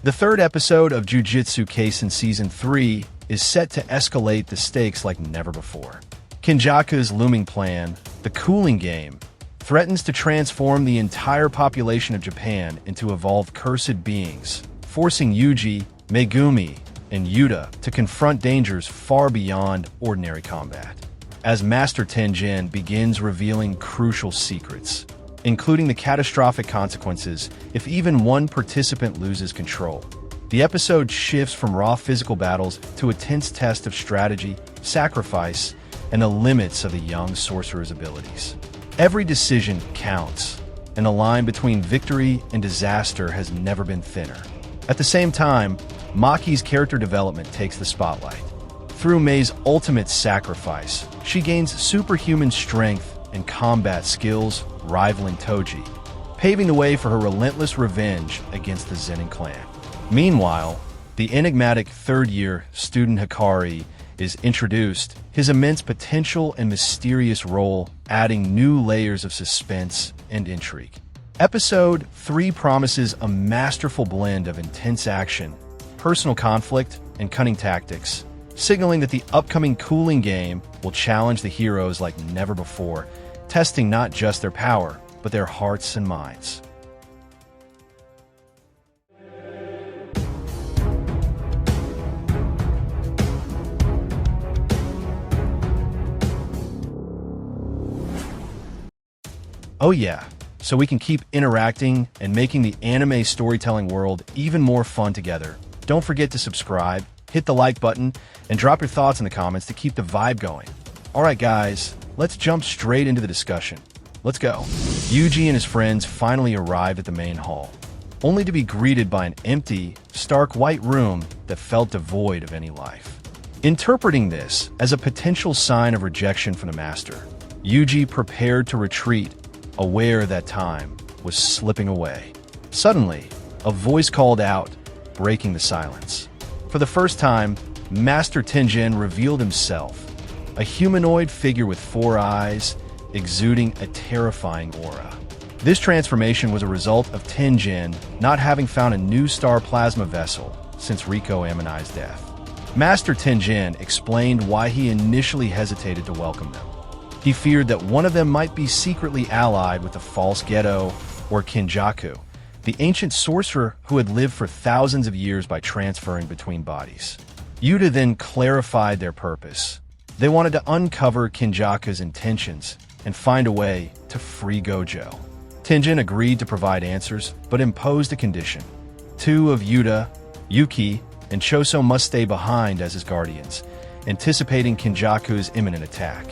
The third episode of Jujutsu Kaisen Season 3 is set to escalate the stakes like never before. Kenjaku's looming plan, the Culling Game, threatens to transform the entire population of Japan into evolved cursed beings, forcing Yuji, Megumi, and Yuta to confront dangers far beyond ordinary combat. As Master Tengen begins revealing crucial secrets, including the catastrophic consequences if even one participant loses control. The episode shifts from raw physical battles to a tense test of strategy, sacrifice, and the limits of the young sorcerer's abilities. Every decision counts, and the line between victory and disaster has never been thinner. At the same time, Maki's character development takes the spotlight. Through Mei's ultimate sacrifice, she gains superhuman strength and combat skills rivaling Toji, paving the way for her relentless revenge against the Zenin clan. Meanwhile, the enigmatic third-year student Hikari is introduced, his immense potential and mysterious role adding new layers of suspense and intrigue. Episode 3 promises a masterful blend of intense action, personal conflict, and cunning tactics, signaling that the upcoming Culling Game will challenge the heroes like never before, testing not just their power, but their hearts and minds. Oh yeah, so we can keep interacting and making the anime storytelling world even more fun together. Don't forget to subscribe, hit the like button, and drop your thoughts in the comments to keep the vibe going. Alright guys, let's jump straight into the discussion. Let's go. Yuji and his friends finally arrived at the main hall, only to be greeted by an empty, stark white room that felt devoid of any life. Interpreting this as a potential sign of rejection from the master, Yuji prepared to retreat, aware that time was slipping away. Suddenly, a voice called out, breaking the silence. For the first time, Master Tengen revealed himself, a humanoid figure with 4 eyes, exuding a terrifying aura. This transformation was a result of Tengen not having found a new star plasma vessel since Riko Amanai's death. Master Tengen explained why he initially hesitated to welcome them. He feared that one of them might be secretly allied with the false Gedo or Kenjaku, the ancient sorcerer who had lived for thousands of years by transferring between bodies. Yuta then clarified their purpose. They wanted to uncover Kenjaku's intentions and find a way to free Gojo. Tengen agreed to provide answers, but imposed a condition. 2 of Yuta, Yuki, and Choso must stay behind as his guardians, anticipating Kenjaku's imminent attack.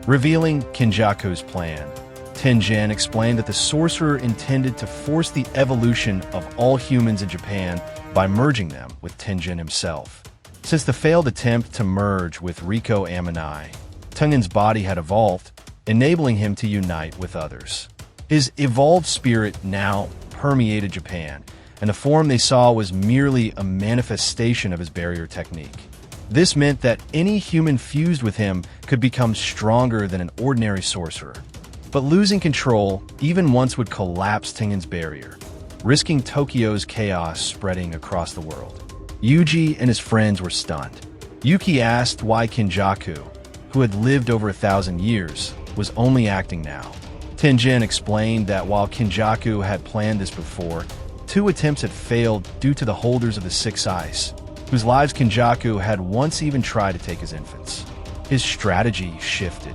Revealing Kenjaku's plan, Tengen explained that the sorcerer intended to force the evolution of all humans in Japan by merging them with Tengen himself. Since the failed attempt to merge with Riko Amanai, Tengen's body had evolved, enabling him to unite with others. His evolved spirit now permeated Japan, and the form they saw was merely a manifestation of his barrier technique. This meant that any human fused with him could become stronger than an ordinary sorcerer. But losing control even once would collapse Tengen's barrier, risking Tokyo's chaos spreading across the world. Yuji and his friends were stunned. Yuki asked why Kenjaku, who had lived over 1,000 years, was only acting now. Tengen explained that while Kenjaku had planned this before, 2 attempts had failed due to the holders of the 6 ice, whose lives Kenjaku had once even tried to take as infants. His strategy shifted.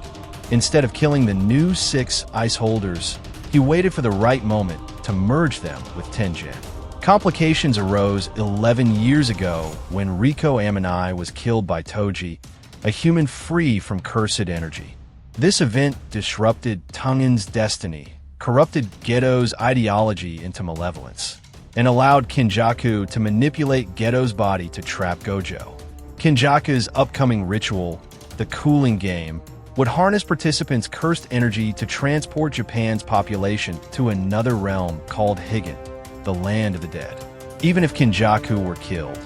Instead of killing the new 6 ice holders, he waited for the right moment to merge them with Tengen. Complications arose 11 years ago when Riko Amanai was killed by Toji, a human free from cursed energy. This event disrupted Tengen's destiny, corrupted Gedo's ideology into malevolence, and allowed Kenjaku to manipulate Gedo's body to trap Gojo. Kenjaku's upcoming ritual, the Culling Game, would harness participants' cursed energy to transport Japan's population to another realm called Higan, the land of the dead. Even if Kenjaku were killed,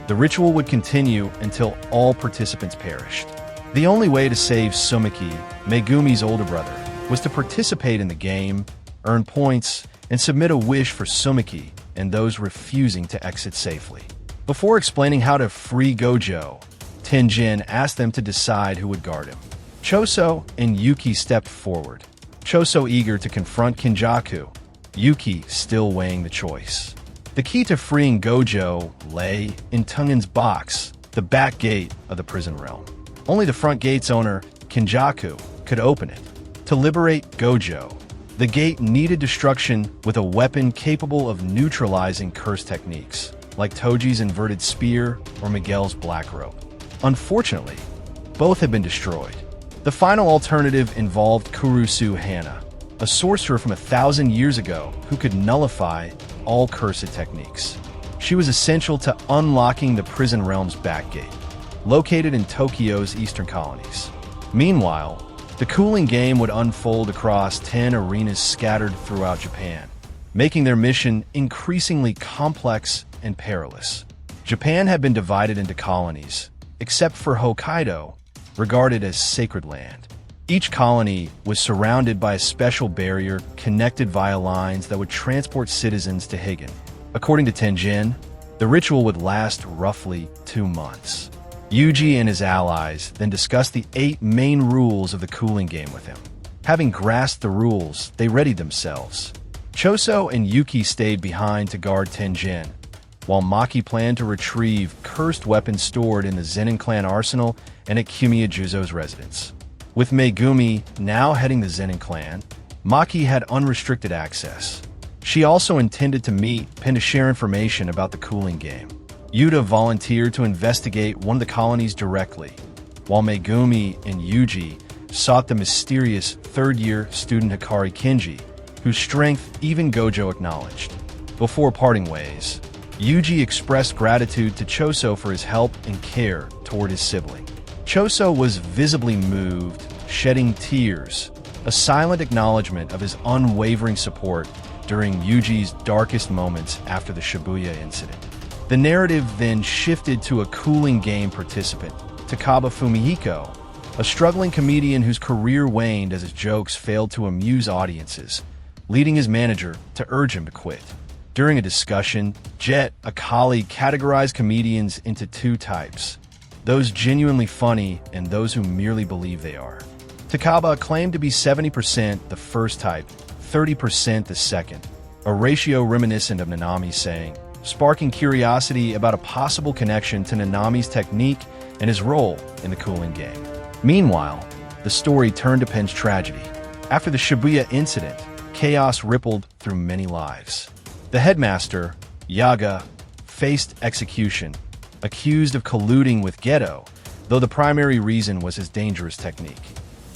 the ritual would continue until all participants perished. The only way to save Sumiki, Megumi's older brother, was to participate in the game, earn points, and submit a wish for Sumiki and those refusing to exit safely. Before explaining how to free Gojo, Tengen asked them to decide who would guard him. Choso and Yuki stepped forward, Choso eager to confront Kenjaku, Yuki still weighing the choice. The key to freeing Gojo lay in Tengen's box, the back gate of the prison realm. Only the front gate's owner, Kenjaku, could open it. To liberate Gojo, the gate needed destruction with a weapon capable of neutralizing curse techniques, like Toji's inverted spear or Miguel's black rope. Unfortunately, both had been destroyed. The final alternative involved Kurusu Hana, a sorcerer from 1,000 years ago who could nullify all cursed techniques. She was essential to unlocking the prison realm's back gate, located in Tokyo's eastern colonies. Meanwhile, the Culling Game would unfold across 10 arenas scattered throughout Japan, making their mission increasingly complex and perilous. Japan had been divided into colonies, except for Hokkaido, regarded as sacred land. Each colony was surrounded by a special barrier connected via lines that would transport citizens to Higan. According to Tengen, the ritual would last roughly 2 months. Yuji and his allies then discussed the 8 main rules of the Culling Game with him. Having grasped the rules, they readied themselves. Choso and Yuki stayed behind to guard Tengen, while Maki planned to retrieve cursed weapons stored in the Zenin clan arsenal and at Kiyomiya Juzo's residence. With Megumi now heading the Zenin clan, Maki had unrestricted access. She also intended to meet Pin to share information about the Culling Game. Yuta volunteered to investigate one of the colonies directly, while Megumi and Yuji sought the mysterious third-year student Hikari Kenji, whose strength even Gojo acknowledged. Before parting ways, Yuji expressed gratitude to Choso for his help and care toward his sibling. Choso was visibly moved, shedding tears, a silent acknowledgement of his unwavering support during Yuji's darkest moments after the Shibuya incident. The narrative then shifted to a Culling Game participant, Takaba Fumihiko, a struggling comedian whose career waned as his jokes failed to amuse audiences, leading his manager to urge him to quit. During a discussion, Jet, a colleague, categorized comedians into 2 types: those genuinely funny and those who merely believe they are. Takaba claimed to be 70% the first type, 30% the second, a ratio reminiscent of Nanami's saying, sparking curiosity about a possible connection to Nanami's technique and his role in the Culling Game. Meanwhile, the story turned to Pen's tragedy. After the Shibuya incident, chaos rippled through many lives. The headmaster, Yaga, faced execution, accused of colluding with Geto, though the primary reason was his dangerous technique.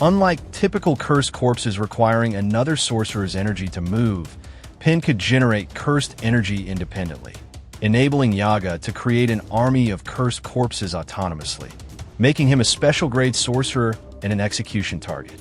Unlike typical cursed corpses requiring another sorcerer's energy to move, Pen could generate cursed energy independently, enabling Yaga to create an army of cursed corpses autonomously, making him a special-grade sorcerer and an execution target.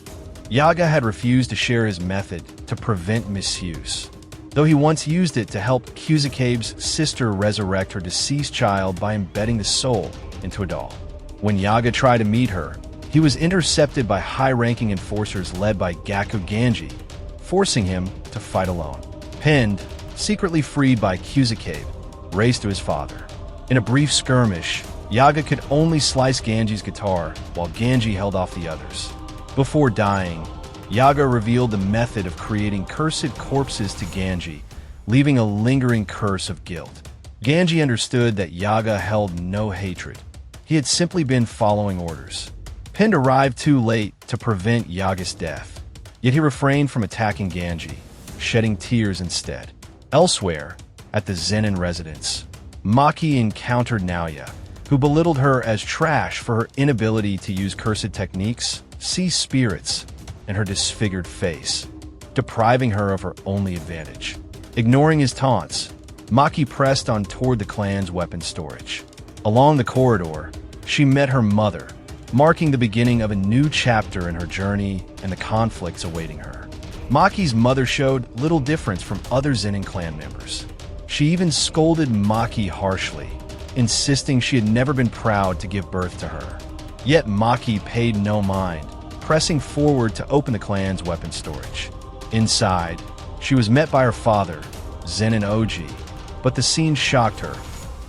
Yaga had refused to share his method to prevent misuse, though he once used it to help Kuzukabe's sister resurrect her deceased child by embedding the soul into a doll. When Yaga tried to meet her, he was intercepted by high-ranking enforcers led by Gaku Ganji, forcing him to fight alone. Pinned, secretly freed by Kuzukabe, raced to his father. In a brief skirmish, Yaga could only slice Ganji's guitar while Ganji held off the others. Before dying, Yaga revealed the method of creating cursed corpses to Ganji, leaving a lingering curse of guilt. Ganji understood that Yaga held no hatred. He had simply been following orders. Pinned arrived too late to prevent Yaga's death, yet he refrained from attacking Ganji, shedding tears instead. Elsewhere, at the Zenin residence, Maki encountered Naoya, who belittled her as trash for her inability to use cursed techniques, see spirits, and her disfigured face, depriving her of her only advantage. Ignoring his taunts, Maki pressed on toward the clan's weapon storage. Along the corridor, she met her mother, marking the beginning of a new chapter in her journey and the conflicts awaiting her. Maki's mother showed little difference from other Zenin clan members. She even scolded Maki harshly, insisting she had never been proud to give birth to her. Yet Maki paid no mind, pressing forward to open the clan's weapon storage. Inside, she was met by her father, Zenin Oji, But the scene shocked her.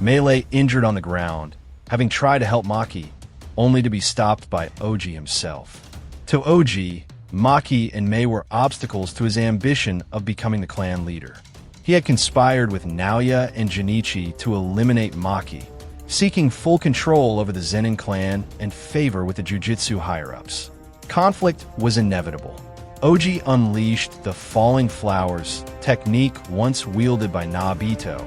Mei lay injured on the ground, having tried to help Maki, only to be stopped by Oji himself. To Oji, Maki and Mei were obstacles to his ambition of becoming the clan leader. He had conspired with Naoya and Junichi to eliminate Maki, seeking full control over the Zenin clan and favor with the Jujutsu higher-ups. Conflict was inevitable. Oji unleashed the Falling Flowers technique once wielded by Nobito,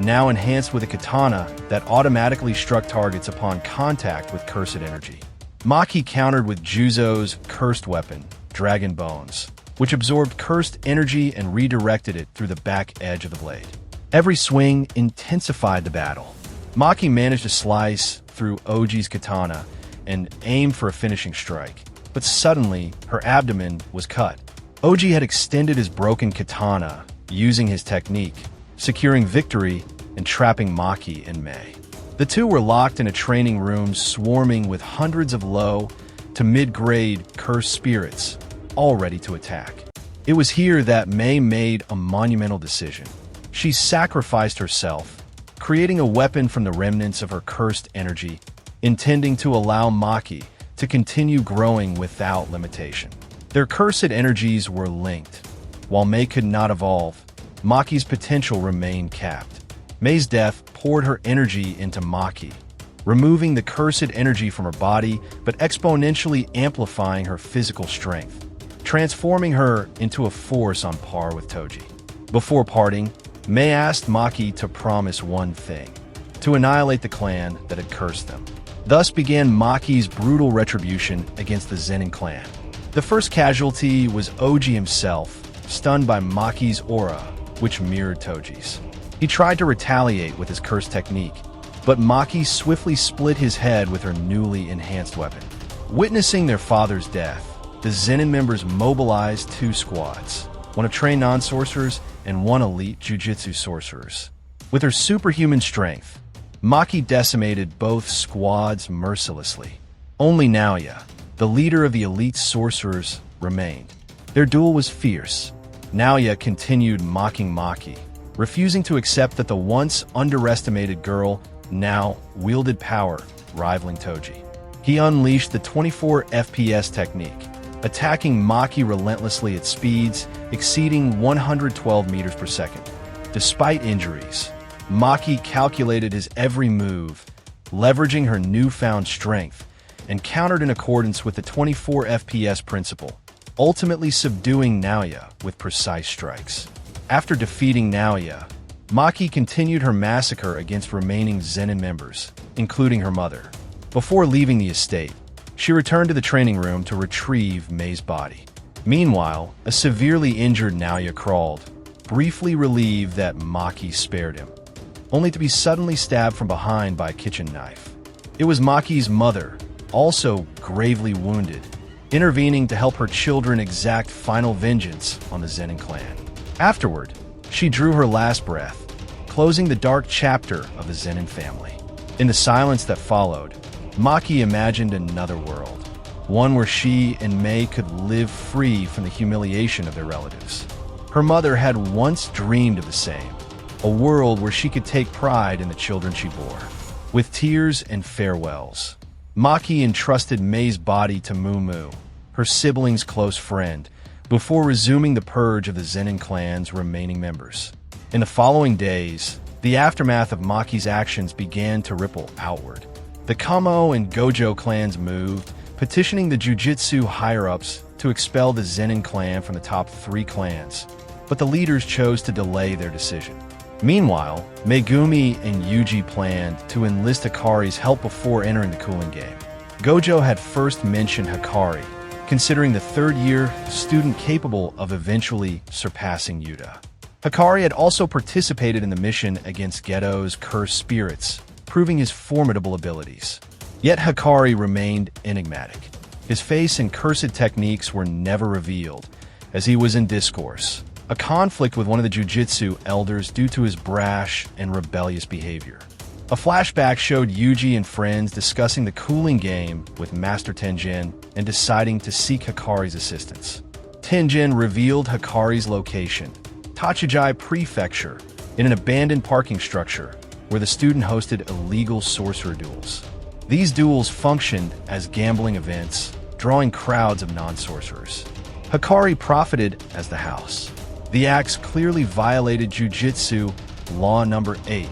now enhanced with a katana that automatically struck targets upon contact with cursed energy. Maki countered with Juzo's cursed weapon, Dragon Bones, which absorbed cursed energy and redirected it through the back edge of the blade. Every swing intensified the battle. Maki managed to slice through Oji's katana and aim for a finishing strike, but suddenly her abdomen was cut. Oji had extended his broken katana, using his technique, securing victory and trapping Maki and Mei. The two were locked in a training room swarming with hundreds of low to mid-grade cursed spirits, all ready to attack. It was here that Mei made a monumental decision. She sacrificed herself, creating a weapon from the remnants of her cursed energy, intending to allow Maki to continue growing without limitation. Their cursed energies were linked. While Mei could not evolve, Maki's potential remained capped. Mei's death poured her energy into Maki, removing the cursed energy from her body but exponentially amplifying her physical strength, transforming her into a force on par with Toji. Before parting, Mei asked Maki to promise one thing: to annihilate the clan that had cursed them. Thus began Maki's brutal retribution against the Zenin clan. The first casualty was Oji himself, stunned by Maki's aura, which mirrored Toji's. He tried to retaliate with his curse technique, but Maki swiftly split his head with her newly enhanced weapon. Witnessing their father's death, the Zenin members mobilized two squads, one of trained non-sorcerers and one elite Jujutsu sorcerers. With her superhuman strength, Maki decimated both squads mercilessly. Only Naoya, the leader of the elite sorcerers, remained. Their duel was fierce. Naoya continued mocking Maki, refusing to accept that the once underestimated girl now wielded power rivaling Toji. He unleashed the 24 FPS technique, attacking Maki relentlessly at speeds exceeding 112 meters per second. Despite injuries, Maki calculated his every move, leveraging her newfound strength, and countered in accordance with the 24 FPS principle, ultimately subduing Naoya with precise strikes. After defeating Naoya, Maki continued her massacre against remaining Zenin members, including her mother. Before leaving the estate, she returned to the training room to retrieve Mei's body. Meanwhile, a severely injured Naoya crawled, briefly relieved that Maki spared him, only to be suddenly stabbed from behind by a kitchen knife. It was Maki's mother, also gravely wounded, intervening to help her children exact final vengeance on the Zenin clan. Afterward, she drew her last breath, closing the dark chapter of the Zenin family. In the silence that followed, Maki imagined another world, one where she and Mei could live free from the humiliation of their relatives. Her mother had once dreamed of the same, a world where she could take pride in the children she bore. With tears and farewells, Maki entrusted Mei's body to Mumu, her sibling's close friend, before resuming the purge of the Zenin clan's remaining members. In the following days, the aftermath of Maki's actions began to ripple outward. The Kamo and Gojo clans moved, petitioning the Jujutsu higher-ups to expel the Zenin clan from the top 3 clans, but the leaders chose to delay their decision. Meanwhile, Megumi and Yuji planned to enlist Hikari's help before entering the Culling Game. Gojo had first mentioned Hikari, considering the third-year student capable of eventually surpassing Yuta. Hikari had also participated in the mission against Geto's cursed spirits, proving his formidable abilities. Yet Hikari remained enigmatic. His face and cursed techniques were never revealed, as he was in discourse, a conflict with one of the Jujutsu elders due to his brash and rebellious behavior. A flashback showed Yuji and friends discussing the Culling Game with Master Tengen and deciding to seek Hikari's assistance. Tengen revealed Hikari's location, Tachijai Prefecture, in an abandoned parking structure where the student hosted illegal sorcerer duels. These duels functioned as gambling events, drawing crowds of non-sorcerers. Hikari profited as the house. The acts clearly violated Jujutsu Law Number 8,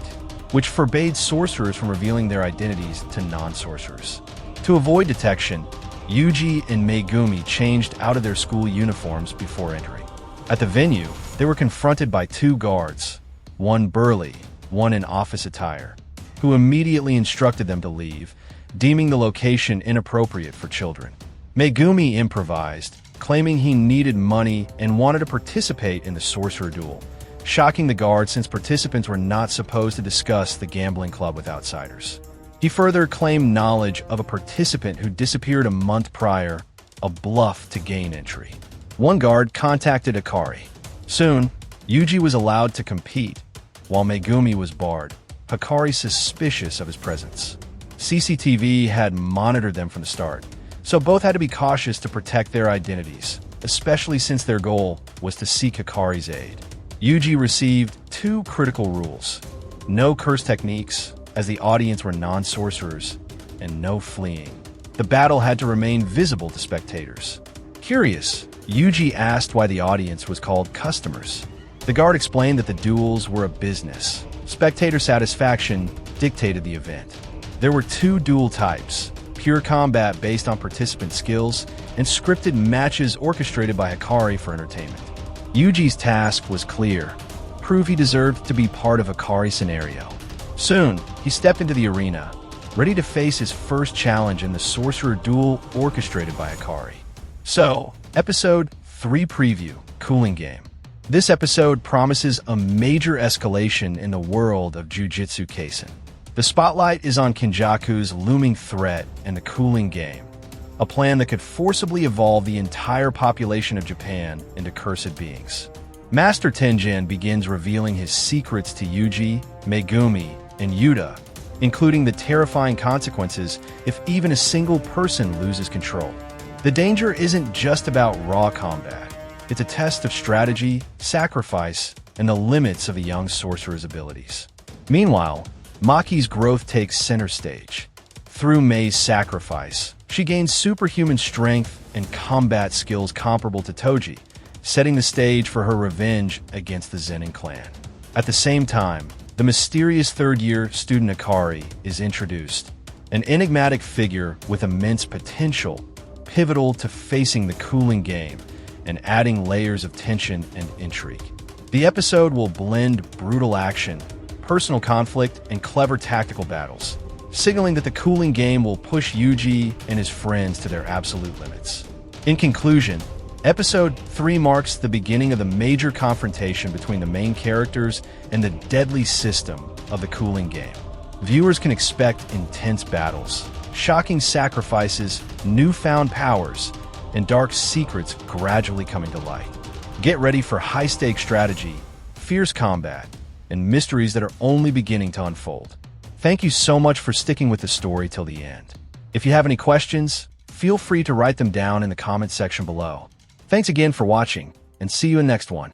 which forbade sorcerers from revealing their identities to non-sorcerers. To avoid detection, Yuji and Megumi changed out of their school uniforms before entering. At the venue, they were confronted by two guards, one burly, one in office attire, who immediately instructed them to leave, deeming the location inappropriate for children. Megumi improvised, claiming he needed money and wanted to participate in the sorcerer duel, shocking the guards since participants were not supposed to discuss the gambling club with outsiders. He further claimed knowledge of a participant who disappeared a month prior, a bluff to gain entry. One guard contacted Hikari. Soon, Yuji was allowed to compete, while Megumi was barred, Hikari suspicious of his presence. CCTV had monitored them from the start, so both had to be cautious to protect their identities, especially since their goal was to seek Hikari's aid. Yuji received two critical rules: no curse techniques, as the audience were non-sorcerers, and no fleeing. The battle had to remain visible to spectators. Curious, Yuji asked why the audience was called customers. The guard explained that the duels were a business. Spectator satisfaction dictated the event. There were two duel types: pure combat based on participant skills, and scripted matches orchestrated by Hikari for entertainment. Yuji's task was clear: prove he deserved to be part of Hikari's scenario. Soon, he stepped into the arena, ready to face his first challenge in the sorcerer duel orchestrated by Hikari. So, Episode 3 Preview, Culling Game. This episode promises a major escalation in the world of Jujutsu Kaisen. The spotlight is on Kenjaku's looming threat and the Culling Game, a plan that could forcibly evolve the entire population of Japan into cursed beings. Master Tengen begins revealing his secrets to Yuji, Megumi, and Yuta, including the terrifying consequences if even a single person loses control. The danger isn't just about raw combat. It's a test of strategy, sacrifice, and the limits of a young sorcerer's abilities. Meanwhile, Maki's growth takes center stage. Through Mei's sacrifice, she gains superhuman strength and combat skills comparable to Toji, setting the stage for her revenge against the Zenin clan. At the same time, the mysterious third-year student Hikari is introduced, an enigmatic figure with immense potential, pivotal to facing the Culling Game and adding layers of tension and intrigue. The episode will blend brutal action, personal conflict, and clever tactical battles, signaling that the Culling Game will push Yuji and his friends to their absolute limits. In conclusion, Episode 3 marks the beginning of the major confrontation between the main characters and the deadly system of the Culling Game. Viewers can expect intense battles, shocking sacrifices, newfound powers, and dark secrets gradually coming to light. Get ready for high-stakes strategy, fierce combat, and mysteries that are only beginning to unfold. Thank you so much for sticking with the story till the end. If you have any questions, feel free to write them down in the comments section below. Thanks again for watching, and see you in the next one.